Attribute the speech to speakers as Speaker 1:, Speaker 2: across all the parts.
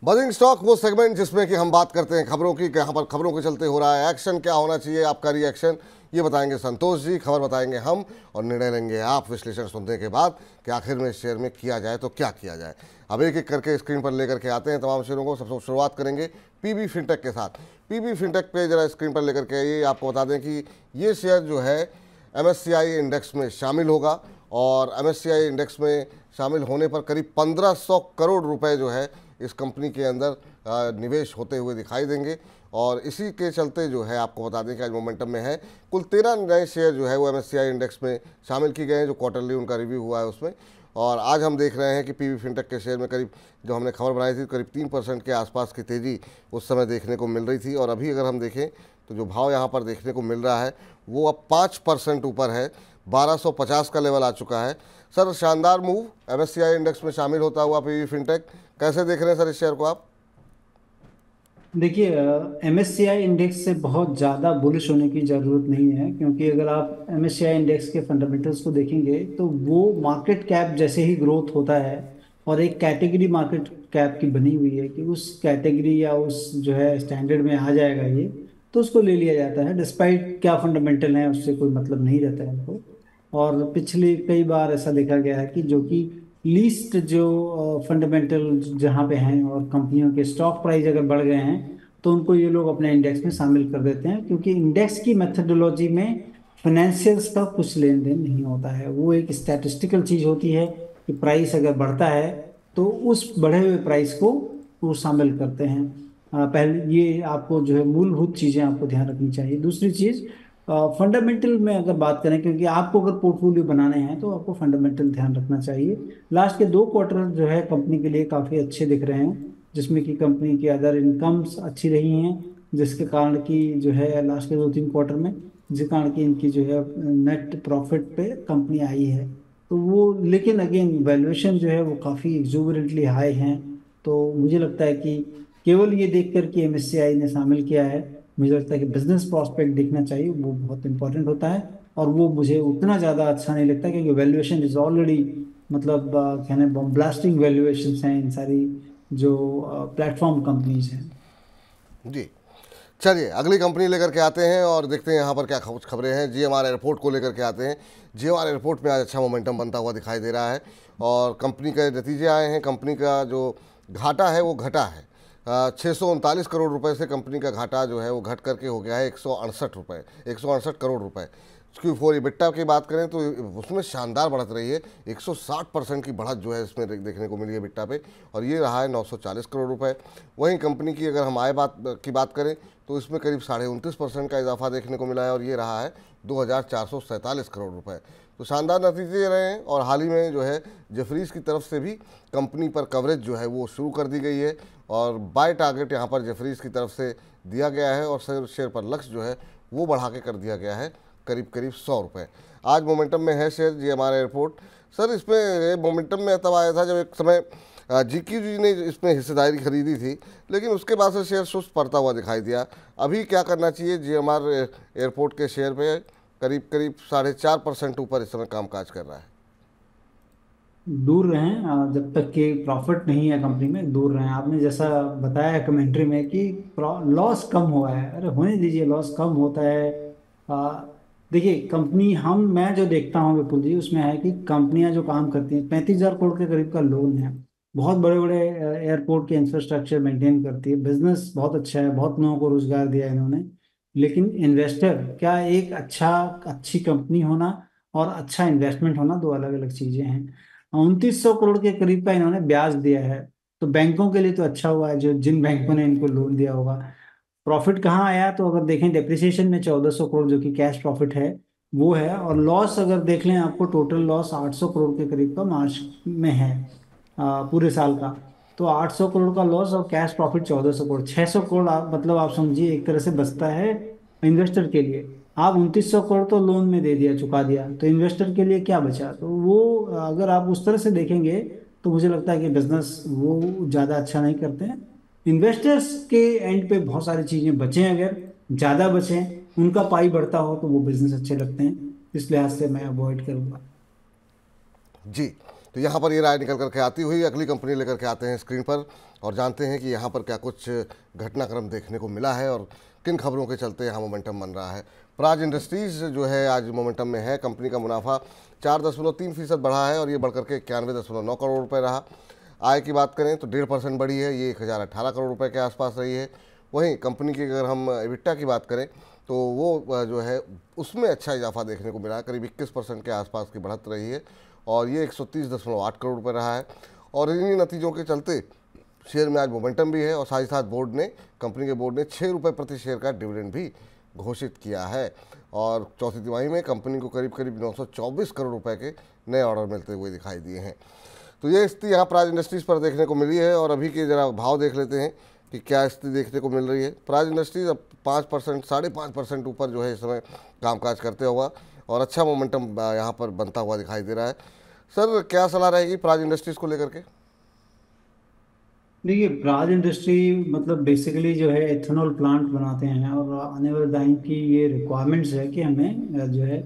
Speaker 1: Buzzing stock वो segment जिसमें कि हम बात करते हैं खबरों की, यहाँ पर खबरों के चलते हो रहा है एक्शन, क्या होना चाहिए, आपका रिएक्शन ये बताएंगे संतोष जी, खबर बताएंगे हम और निर्णय लेंगे आप विश्लेषण सुनने के बाद कि आखिर में इस शेयर में किया जाए तो क्या किया जाए। अब एक एक करके स्क्रीन पर लेकर के आते हैं तमाम शेयरों को। सबसे शुरुआत करेंगे पीबी फिनटेक के साथ। पीबी फिनटेक पे जरा स्क्रीन पर लेकर के आइए। आपको बता दें कि ये शेयर जो है एमएससीआई इंडेक्स में शामिल होगा और एमएससीआई इंडेक्स में शामिल होने पर करीब 1500 करोड़ रुपए जो है इस कंपनी के अंदर निवेश होते हुए दिखाई देंगे और इसी के चलते जो है आपको बता दें कि आज मोमेंटम में है। कुल 13 नए शेयर जो है वो एमएससीआई इंडेक्स में शामिल किए गए हैं, जो क्वार्टरली उनका रिव्यू हुआ है उसमें। और आज हम देख रहे हैं कि पीबी फिनटेक के शेयर में करीब, जो हमने खबर बनाई थी, करीब 3% के आसपास की तेज़ी उस समय देखने को मिल रही थी और अभी अगर हम देखें तो जो भाव यहाँ पर देखने को मिल रहा है वो अब 5% ऊपर है, 1250 का लेवल आ चुका है। सर, शानदार मूव एमएससीआई इंडेक्स में शामिल होता हुआ पीबी फिनटेक, कैसे देख रहे हैं सर इस शेयर को आप?
Speaker 2: देखिए, एमएससीआई इंडेक्स से बहुत ज़्यादा बुलिश होने की ज़रूरत नहीं है, क्योंकि अगर आप एमएससीआई इंडेक्स के फंडामेंटल्स को देखेंगे तो वो मार्केट कैप जैसे ही ग्रोथ होता है और एक कैटेगरी मार्केट कैप की बनी हुई है कि उस कैटेगरी या उस जो है स्टैंडर्ड में आ जाएगा ये, तो उसको ले लिया जाता है। डिस्पाइट क्या फंडामेंटल है उससे कोई मतलब नहीं रहता है उनको। और पिछले कई बार ऐसा देखा गया है कि जो कि लीस्ट जो फंडामेंटल जहाँ पे हैं और कंपनियों के स्टॉक प्राइस अगर बढ़ गए हैं तो उनको ये लोग अपने इंडेक्स में शामिल कर देते हैं, क्योंकि इंडेक्स की मेथोडोलॉजी में फाइनेंशियल्स का कुछ लेन देन नहीं होता है। वो एक स्टैटिस्टिकल चीज होती है कि प्राइस अगर बढ़ता है तो उस बढ़े हुए प्राइस को वो शामिल करते हैं। पहले ये आपको जो है मूलभूत चीजें आपको ध्यान रखनी चाहिए। दूसरी चीज, फंडामेंटल में अगर बात करें, क्योंकि आपको अगर पोर्टफोलियो बनाने हैं तो आपको फंडामेंटल ध्यान रखना चाहिए। लास्ट के 2 क्वार्टर जो है कंपनी के लिए काफी अच्छे दिख रहे हैं, जिसमें कि कंपनी की अदर इनकम्स अच्छी रही हैं, जिसके कारण की जो है लास्ट के 2-3 क्वार्टर में, जिस कारण की इनकी जो है नेट प्रॉफिट पे कंपनी आई है। तो वो, लेकिन अगेन वैल्यूएशन जो है वो काफी एक्सुबरेंटली हाई हैं। तो मुझे लगता है कि केवल ये देख कर के एमएससीआई ने शामिल किया है, मुझे लगता है कि बिजनेस प्रॉस्पेक्ट देखना चाहिए, वो बहुत इंपॉर्टेंट होता है। और वो मुझे उतना ज़्यादा अच्छा नहीं लगता, क्योंकि वैल्यूएशन इज ऑलरेडी, मतलब कहने ब्लास्टिंग वैल्यूएशन हैं इन सारी जो प्लेटफॉर्म कंपनीज हैं।
Speaker 1: जी, चलिए अगली कंपनी लेकर के आते हैं और देखते हैं यहाँ पर क्या खबरें हैं। जीएमआर एयरपोर्ट को लेकर के आते हैं। जीएमआर एयरपोर्ट में आज अच्छा मोमेंटम बनता हुआ दिखाई दे रहा है और कंपनी के नतीजे आए हैं। कंपनी का जो घाटा है वो घटा है, 639 करोड़ रुपए से कंपनी का घाटा जो है वो घट करके हो गया है 168 रुपये, 168 करोड़ रुपए। Q4 EBITDA की बात करें तो उसमें शानदार बढ़त रही है, 160% की बढ़त जो है इसमें देखने को मिली है EBITDA पे और ये रहा है 940 करोड़ रुपए। वहीं कंपनी की अगर हम आय की बात करें तो इसमें करीब 29.5% का इजाफा देखने को मिला है और ये रहा है 2447 करोड़ रुपए। तो शानदार नतीजे रहे हैं और हाल ही में जो है जेफरीज की तरफ से भी कंपनी पर कवरेज जो है वो शुरू कर दी गई है और बाय टारगेट यहाँ पर जेफरीज की तरफ से दिया गया है और शेयर पर लक्ष्य जो है वो बढ़ा के कर दिया गया है करीब करीब 100 रुपये। आज मोमेंटम में है शेयर जीएमआर एयरपोर्ट। सर, इसमें मोमेंटम में तब आया था जब एक समय जीक्यूजी ने इसमें हिस्सेदारी खरीदी थी, लेकिन उसके बाद से शेयर सुस्त पड़ता हुआ दिखाई दिया। अभी क्या करना चाहिए? जीएमआर एयरपोर्ट के शेयर पे करीब करीब 4.5% ऊपर इस समय कामकाज कर रहा है।
Speaker 2: दूर रहें, जब तक कि प्रॉफिट नहीं है कंपनी में, दूर रहें। आपने जैसा बताया है कमेंट्री में कि लॉस कम हुआ है, अरे होने दीजिए, लॉस कम होता है। आ, देखिए, कंपनी, मैं जो देखता हूँ विपुल जी, उसमें है कि कंपनियां जो काम करती हैं, 35,000 करोड़ के करीब का लोन है, बहुत बड़े बड़े एयरपोर्ट के इंफ्रास्ट्रक्चर मेंटेन करती है, बिजनेस बहुत अच्छा है, बहुत लोगों को रोजगार दिया है इन्होंने। लेकिन इन्वेस्टर क्या, एक अच्छी कंपनी होना और अच्छा इन्वेस्टमेंट होना दो अलग अलग चीजें हैं। 2900 करोड़ के करीब का इन्होंने ब्याज दिया है, तो बैंकों के लिए तो अच्छा हुआ है, जो जिन बैंकों ने इनको लोन दिया होगा। प्रॉफिट कहाँ आया, तो अगर देखें डेप्रिसिएशन में 1400 करोड़ जो कि कैश प्रॉफिट है वो है, और लॉस अगर देख लें, आपको टोटल लॉस 800 करोड़ के करीब का मार्च में है, पूरे साल का। तो 800 करोड़ का लॉस और कैश प्रॉफिट 1400 करोड़, 600 करोड़ आप, मतलब आप समझिए एक तरह से बचता है इन्वेस्टर के लिए। आप 2900 करोड़ तो लोन में दे दिया, चुका दिया, तो इन्वेस्टर के लिए क्या बचा? तो वो, अगर आप उस तरह से देखेंगे तो मुझे लगता है कि बिजनेस वो ज़्यादा अच्छा नहीं करते हैं। इन्वेस्टर्स के एंड पे बहुत सारी चीज़ें बचें, अगर ज़्यादा बचें, उनका पाई बढ़ता हो, तो वो बिजनेस अच्छे लगते हैं। इस लिहाज से मैं अवॉइड करूंगा।
Speaker 1: जी, तो यहाँ पर ये राय निकल करके आती हुई अगली कंपनी लेकर के आते हैं स्क्रीन पर और जानते हैं कि यहाँ पर क्या कुछ घटनाक्रम देखने को मिला है और किन खबरों के चलते यहाँ मोमेंटम बन रहा है। प्राज इंडस्ट्रीज जो है आज मोमेंटम में है। कंपनी का मुनाफा 4.3% बढ़ा है और ये बढ़कर के 91.9 करोड़ रुपये रहा। आय की बात करें तो 1.5% बढ़ी है, ये 1018 करोड़ रुपये के आसपास रही है। वहीं कंपनी की अगर हम EBITDA की बात करें तो वो जो है उसमें अच्छा इजाफा देखने को मिला, करीब 21% के आसपास की बढ़त रही है और ये 130.8 करोड़ रुपये रहा है। और इन्हीं नतीजों के चलते शेयर में आज मोमेंटम भी है और साथ ही साथ कंपनी के बोर्ड ने 6 रुपये प्रति शेयर का डिविडेंड भी घोषित किया है और चौथी तिमाही में कंपनी को करीब करीब 924 करोड़ रुपए के नए ऑर्डर मिलते हुए दिखाई दिए हैं। तो ये स्थिति यहाँ प्राज इंडस्ट्रीज़ पर देखने को मिली है और अभी के जरा भाव देख लेते हैं कि क्या स्थिति देखने को मिल रही है। प्राज इंडस्ट्रीज अब 5% 5.5% ऊपर जो है इस समय कामकाज करते हुआ और अच्छा मोमेंटम यहाँ पर बनता हुआ दिखाई दे रहा है। सर क्या सलाह रहेगी प्राज इंडस्ट्रीज़ को लेकर के?
Speaker 2: देखिए, प्राज इंडस्ट्री मतलब बेसिकली जो है एथेनॉल प्लांट बनाते हैं और आने वाले टाइम की ये रिक्वायरमेंट्स है कि हमें जो है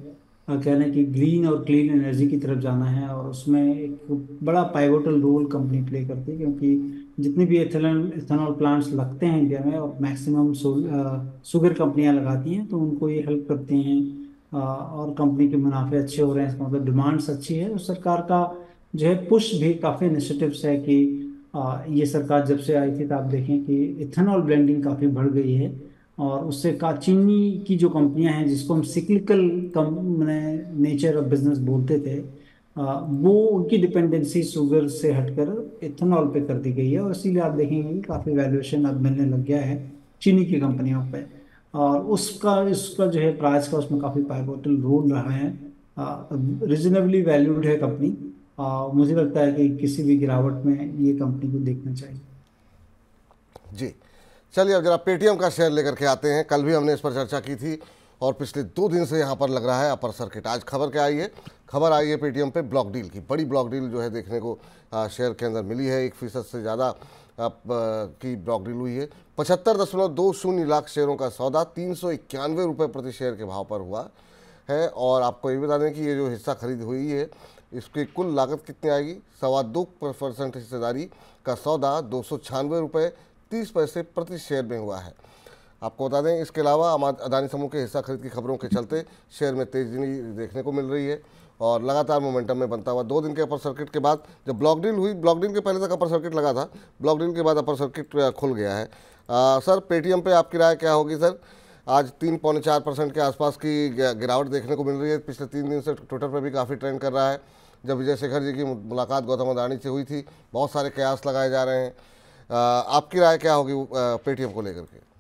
Speaker 2: कह लें कि ग्रीन और क्लीन एनर्जी की तरफ जाना है और उसमें एक बड़ा पाइवोटल रोल कंपनी प्ले करती है, क्योंकि जितने भी एथेनॉल एथेनॉल प्लांट्स लगते हैं इंडिया में और मैक्सिमम शुगर कंपनियां लगाती हैं, तो उनको ये हेल्प करते हैं और कंपनी के मुनाफे अच्छे हो रहे हैं, इसका मतलब डिमांड्स अच्छी है। और सरकार का जो है पुश भी काफ़ी इनिशिएटिव्स है कि ये सरकार जब से आई थी तो आप देखें कि इथेनॉल ब्लेंडिंग काफ़ी बढ़ गई है और उससे का चीनी की जो कंपनियां हैं जिसको हम cyclical come nature of business बोलते थे, वो उनकी डिपेंडेंसी शुगर से हटकर इथेनॉल पे कर दी गई है और इसीलिए आप देखेंगे कि काफ़ी वैल्यूएशन अब मिलने लग गया है चीनी की कंपनियों पे। और उसका इसका जो है प्राइस का उसमें काफ़ी पाइवोटल रोल रहा है। रिजनेबली वैल्यूड है कंपनी। मुझे लगता है कि किसी भी गिरावट में ये कंपनी को देखना चाहिए।
Speaker 1: जी चलिए अब जरा पेटीएम का शेयर लेकर के आते हैं। कल भी हमने इस पर चर्चा की थी और पिछले 2 दिन से यहाँ पर लग रहा है अपर सर्किट। आज खबर क्या आई है? खबर आई है पेटीएम पे ब्लॉक डील की, बड़ी ब्लॉक डील जो है देखने को शेयर के अंदर मिली है। 1% से ज़्यादा की ब्लॉक डील हुई है। 75.20 लाख शेयरों का सौदा 391 रुपये प्रति शेयर के भाव पर हुआ है। और आपको ये बता दें कि ये जो हिस्सा खरीद हुई है इसकी कुल लागत कितनी आएगी? 2.25% हिस्सेदारी का सौदा 296 रुपये 30 पैसे प्रति शेयर में हुआ है। आपको बता दें इसके अलावा अदानी समूह के हिस्सा खरीद की खबरों के चलते शेयर में तेजी देखने को मिल रही है और लगातार मोमेंटम में बनता हुआ 2 दिन के अपर सर्किट के बाद जब ब्लॉक डील हुई, ब्लॉक डील के पहले तक अपर सर्किट लगा था, ब्लॉक डील के बाद अपर सर्किट खुल गया है। सर पेटीएम पे आपकी राय क्या होगी? सर आज 3.4% के आसपास की गिरावट देखने को मिल रही है। पिछले 3 दिन से ट्विटर पर भी काफ़ी ट्रेंड कर रहा है। जब विजय शेखर जी की मुलाकात गौतम अडानी से हुई थी, बहुत सारे कयास लगाए जा रहे हैं। आपकी राय क्या होगी पेटीएम को लेकर के?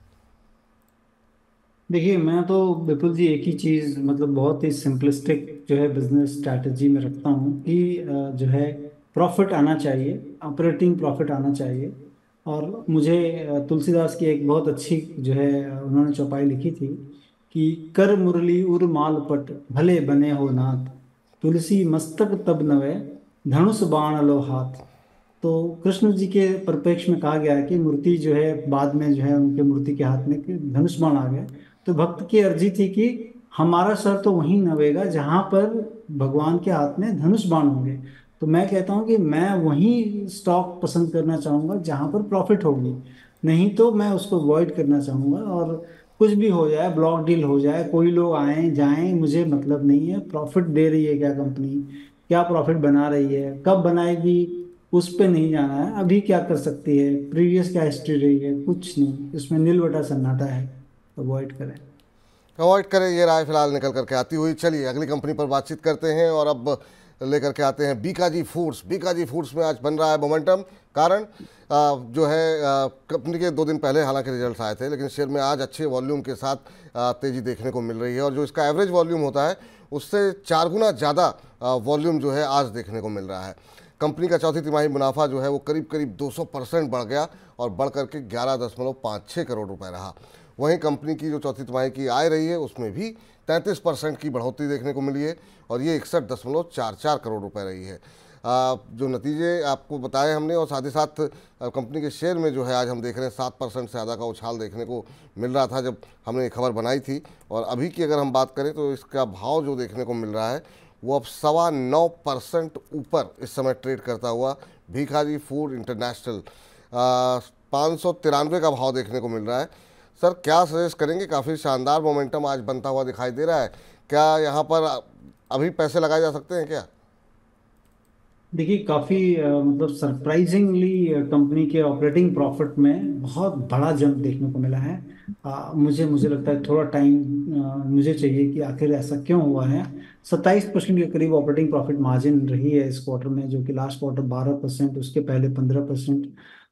Speaker 2: देखिए, मैं तो विपुल जी एक ही चीज़ मतलब बहुत ही सिंपलिस्टिक जो है बिजनेस स्ट्रैटेजी में रखता हूँ कि जो है प्रॉफिट आना चाहिए, ऑपरेटिंग प्रॉफिट आना चाहिए। और मुझे तुलसीदास की एक बहुत अच्छी जो है उन्होंने चौपाई लिखी थी कि कर मुरली उर मालपट भले बने हो नाथ, तुलसी मस्तक तब नवे धनुष बाण लो हाथ। तो कृष्ण जी के परिप्रेक्ष्य में कहा गया है कि मूर्ति जो है बाद में जो है उनके मूर्ति के हाथ में धनुष बाण आ गया, तो भक्त की अर्जी थी कि हमारा सर तो वहीं नवेगा जहां पर भगवान के हाथ में धनुष बाण होंगे। तो मैं कहता हूं कि मैं वहीं स्टॉक पसंद करना चाहूंगा जहां पर प्रॉफिट होगी, नहीं तो मैं उसको अवॉइड करना चाहूंगा। और कुछ भी हो जाए, ब्लॉक डील हो जाए, कोई लोग आए जाएं, मुझे मतलब नहीं है प्रॉफिट दे रही है क्या कंपनी, क्या प्रॉफिट बना रही है, कब बनाएगी, उस पे नहीं जाना है। अभी क्या कर सकती है, प्रीवियस क्या हिस्ट्री रही है, कुछ नहीं, इसमें नील बटा सन्नाटा है। अवॉइड करें।
Speaker 1: अवॉइड करें, ये राय फिलहाल निकल करके आती हुई। चलिए अगली कंपनी पर बातचीत करते हैं और अब लेकर के आते हैं बीकाजी फूड्स। बीकाजी फूड्स में आज बन रहा है मोमेंटम। कारण जो है कंपनी के 2 दिन पहले हालांकि रिजल्ट्स आए थे, लेकिन शेयर में आज अच्छे वॉल्यूम के साथ तेज़ी देखने को मिल रही है और जो इसका एवरेज वॉल्यूम होता है उससे 4 गुना ज़्यादा वॉल्यूम जो है आज देखने को मिल रहा है। कंपनी का चौथी तिमाही मुनाफा जो है वो करीब करीब 200% बढ़ गया और बढ़ करके 11.56 करोड़ रुपए रहा। वहीं कंपनी की जो चौथी तिमाही की आय रही है उसमें भी 33% की बढ़ोतरी देखने को मिली है और ये 61.44 करोड़ रुपए रही है। जो नतीजे आपको बताए हमने और साथ ही साथ कंपनी के शेयर में जो है आज हम देख रहे हैं 7% से ज़्यादा का उछाल देखने को मिल रहा था जब हमने ये खबर बनाई थी। और अभी की अगर हम बात करें तो इसका भाव जो देखने को मिल रहा है वो अब 9.25% ऊपर इस समय ट्रेड करता हुआ भिखारी फूड इंटरनेशनल 593 का भाव देखने को मिल रहा है। सर क्या सजेस्ट करेंगे, काफ़ी शानदार मोमेंटम आज बनता हुआ दिखाई दे रहा है, क्या यहाँ पर अभी पैसे लगाए जा सकते हैं क्या?
Speaker 2: देखिए काफी मतलब सरप्राइजिंगली कंपनी के ऑपरेटिंग प्रॉफिट में बहुत बड़ा जंप देखने को मिला है। मुझे मुझे लगता है थोड़ा टाइम मुझे चाहिए कि आखिर ऐसा क्यों हुआ है। 27% के करीब ऑपरेटिंग प्रॉफिट मार्जिन रही है इस क्वार्टर में, जो कि लास्ट क्वार्टर 12%, उसके पहले 15%।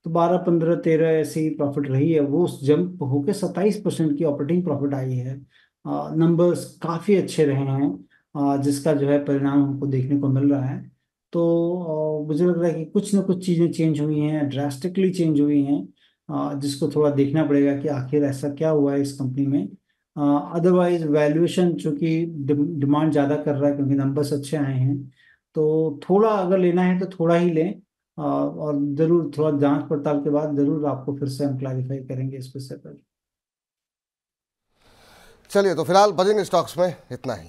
Speaker 2: तो 12, 15, 13 ऐसी प्रॉफिट रही है, वो जंप होकर 27% की ऑपरेटिंग प्रॉफिट आई है। नंबर्स काफी अच्छे रहे हैं, जिसका जो है परिणाम हमको देखने को मिल रहा है। तो मुझे लग रहा है कि कुछ ना कुछ चीज़ें चेंज हुई हैं, ड्रास्टिकली चेंज हुई हैं, जिसको थोड़ा देखना पड़ेगा कि आखिर ऐसा क्या हुआ है इस कंपनी में। अदरवाइज वैल्यूएशन चूंकि डिमांड ज़्यादा कर रहा है क्योंकि नंबर्स अच्छे आए हैं, तो थोड़ा अगर लेना है तो थोड़ा ही लें। और ज़रूर थोड़ा जांच पड़ताल के बाद ज़रूर आपको फिर से हम क्लैरिफाई करेंगे इस विषय पर।
Speaker 1: चलिए, तो फिलहाल बजेंगे स्टॉक्स में इतना ही।